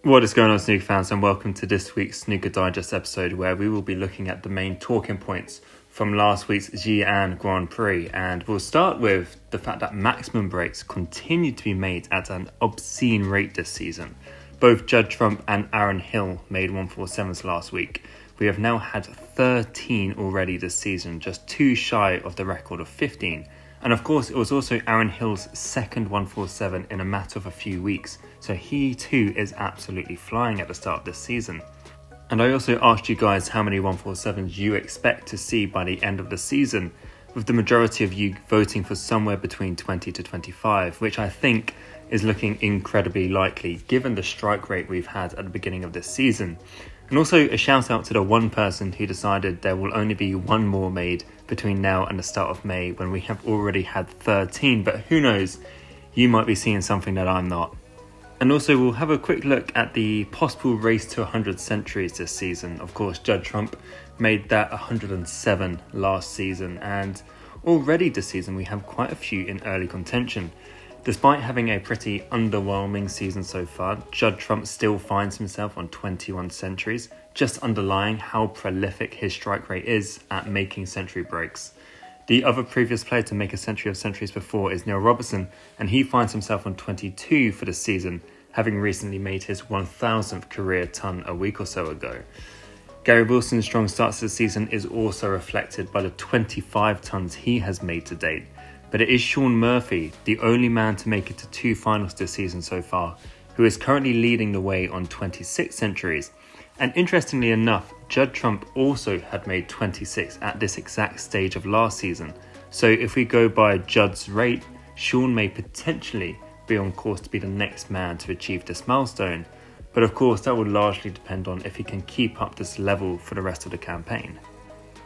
What is going on, snooker fans, and welcome to this week's Snooker Digest episode where we will be looking at the main talking points from last week's Xi'an Grand Prix. And we'll start with the fact that maximum breaks continue to be made at an obscene rate this season. Both Judd Trump and Aaron Hill made 147s last week. We have now had 13 already this season, just two shy of the record of 15. And of course, it was also Aaron Hill's second 147 in a matter of a few weeks, so he too is absolutely flying at the start of this season. And I also asked you guys how many 147s you expect to see by the end of the season, with the majority of you voting for somewhere between 20 to 25, which I think is looking incredibly likely given the strike rate we've had at the beginning of this season. And also a shout out to the one person who decided there will only be one more made between now and the start of May when we have already had 13, but who knows, you might be seeing something that I'm not. And also we'll have a quick look at the possible race to 100 centuries this season. Of course, Judd Trump made that 107 last season, and already this season we have quite a few in early contention. Despite having a pretty underwhelming season so far, Judd Trump still finds himself on 21 centuries, just underlying how prolific his strike rate is at making century breaks. The other previous player to make a century of centuries before is Neil Robertson, and he finds himself on 22 for the season, having recently made his 1000th career ton a week or so ago. Gary Wilson's strong start to the season is also reflected by the 25 tons he has made to date. But it is Shaun Murphy, the only man to make it to two finals this season so far, who is currently leading the way on 26 centuries. And interestingly enough, Judd Trump also had made 26 at this exact stage of last season. So if we go by Judd's rate, Shaun may potentially be on course to be the next man to achieve this milestone. But of course that will largely depend on if he can keep up this level for the rest of the campaign.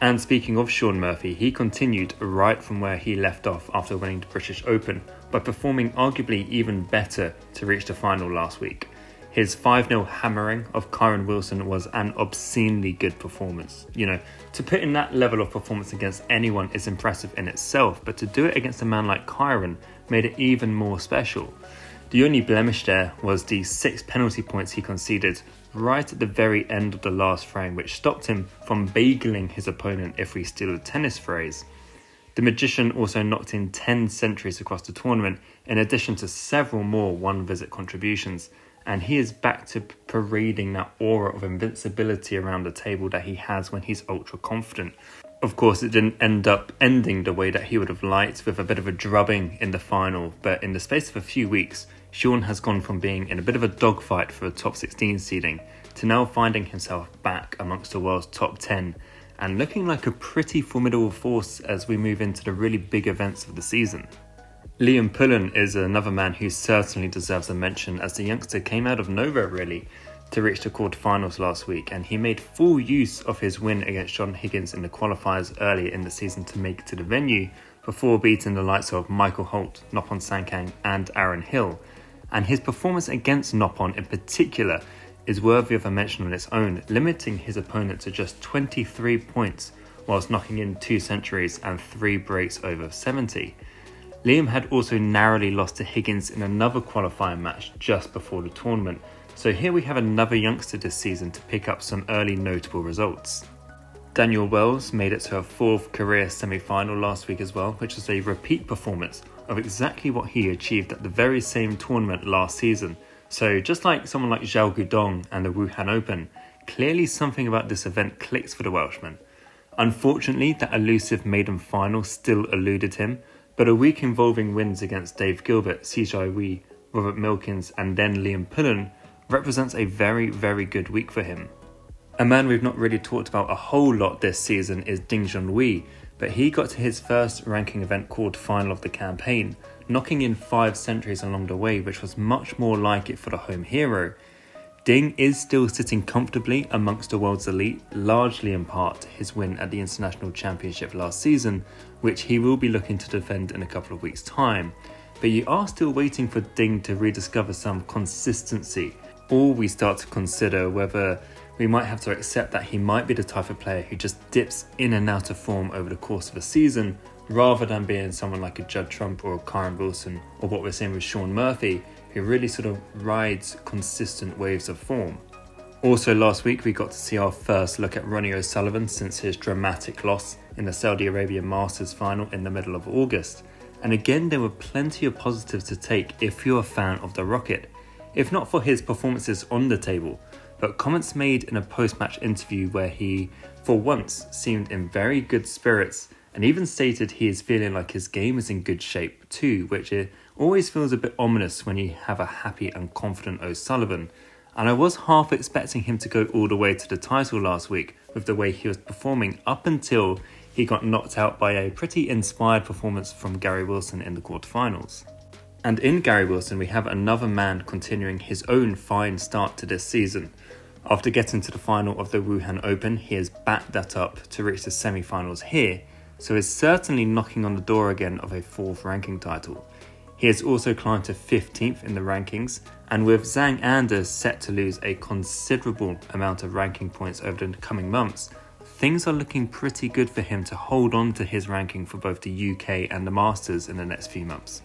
And speaking of Shaun Murphy, he continued right from where he left off after winning the British Open by performing arguably even better to reach the final last week. His 5-0 hammering of Kyren Wilson was an obscenely good performance. You know, to put in that level of performance against anyone is impressive in itself, but to do it against a man like Kyren made it even more special. The only blemish there was the 6 penalty points he conceded right at the very end of the last frame, which stopped him from bageling his opponent, if we steal the tennis phrase. The magician also knocked in 10 centuries across the tournament, in addition to several more one-visit contributions, and he is back to parading that aura of invincibility around the table that he has when he's ultra confident. Of course, it didn't end up ending the way that he would have liked, with a bit of a drubbing in the final, but in the space of a few weeks, Shaun has gone from being in a bit of a dogfight for a top 16 seeding to now finding himself back amongst the world's top 10 and looking like a pretty formidable force as we move into the really big events of the season. Liam Pullen is another man who certainly deserves a mention, as the youngster came out of nowhere really to reach the quarterfinals last week, and he made full use of his win against John Higgins in the qualifiers earlier in the season to make it to the venue before beating the likes of Michael Holt, Noppon Sankang and Aaron Hill. And his performance against Noppon in particular is worthy of a mention on its own, limiting his opponent to just 23 points whilst knocking in 2 centuries and 3 breaks over 70. Liam had also narrowly lost to Higgins in another qualifying match just before the tournament, so here we have another youngster this season to pick up some early notable results. Daniel Wells made it to a 4th career semi-final last week as well, which was a repeat performance of exactly what he achieved at the very same tournament last season. So just like someone like Zhao Guodong and the Wuhan Open, clearly something about this event clicks for the Welshman. Unfortunately, that elusive maiden final still eluded him, but a week involving wins against Dave Gilbert, Xijai Wei, Robert Milkins and then Liam Pullen represents a very, very good week for him. A man we've not really talked about a whole lot this season is Ding Junhui, but he got to his first ranking event quarter-final of the campaign, knocking in 5 centuries along the way, which was much more like it for the home hero. Ding is still sitting comfortably amongst the world's elite, largely in part to his win at the International Championship last season, which he will be looking to defend in a couple of weeks' time. But you are still waiting for Ding to rediscover some consistency, or we start to consider whether we might have to accept that he might be the type of player who just dips in and out of form over the course of a season, rather than being someone like a Judd Trump or a Kyren Wilson, or what we're seeing with Shaun Murphy, who really sort of rides consistent waves of form. Also last week we got to see our first look at Ronnie O'Sullivan since his dramatic loss in the Saudi Arabia Masters final in the middle of August. And again, there were plenty of positives to take if you're a fan of the Rocket, if not for his performances on the table, but comments made in a post-match interview where he, for once, seemed in very good spirits and even stated he is feeling like his game is in good shape too, which it always feels a bit ominous when you have a happy and confident O'Sullivan. And I was half expecting him to go all the way to the title last week with the way he was performing up until he got knocked out by a pretty inspired performance from Gary Wilson in the quarterfinals. And in Gary Wilson, we have another man continuing his own fine start to this season. After getting to the final of the Wuhan Open, he has backed that up to reach the semi-finals here, so is certainly knocking on the door again of a 4th ranking title. He has also climbed to 15th in the rankings, and with Zhang Anders set to lose a considerable amount of ranking points over the coming months, things are looking pretty good for him to hold on to his ranking for both the UK and the Masters in the next few months.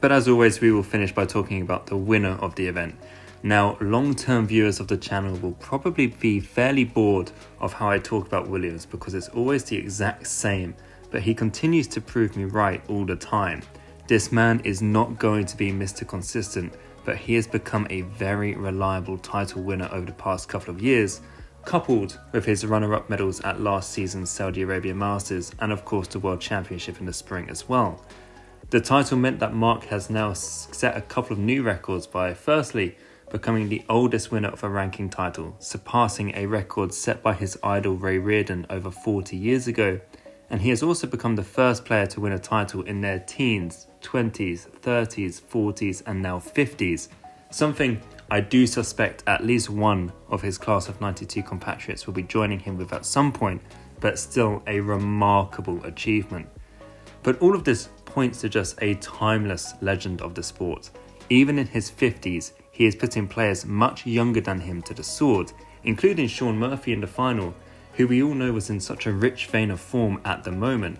But as always, we will finish by talking about the winner of the event. Now, long-term viewers of the channel will probably be fairly bored of how I talk about Williams because it's always the exact same, but he continues to prove me right all the time. This man is not going to be Mr. Consistent, but he has become a very reliable title winner over the past couple of years, coupled with his runner-up medals at last season's Saudi Arabia Masters and of course the World Championship in the spring as well. The title meant that Mark has now set a couple of new records by firstly becoming the oldest winner of a ranking title, surpassing a record set by his idol Ray Reardon over 40 years ago, and he has also become the first player to win a title in their teens, 20s, 30s, 40s and now 50s, something I do suspect at least one of his class of 92 compatriots will be joining him with at some point, but still a remarkable achievement. But all of this points to just a timeless legend of the sport. Even in his 50s, he is putting players much younger than him to the sword, including Shaun Murphy in the final, who we all know was in such a rich vein of form at the moment.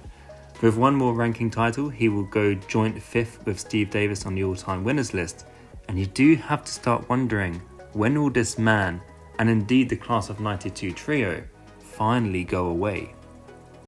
With one more ranking title, he will go joint 5th with Steve Davis on the all-time winners list, and you do have to start wondering, when will this man, and indeed the class of 92 trio, finally go away?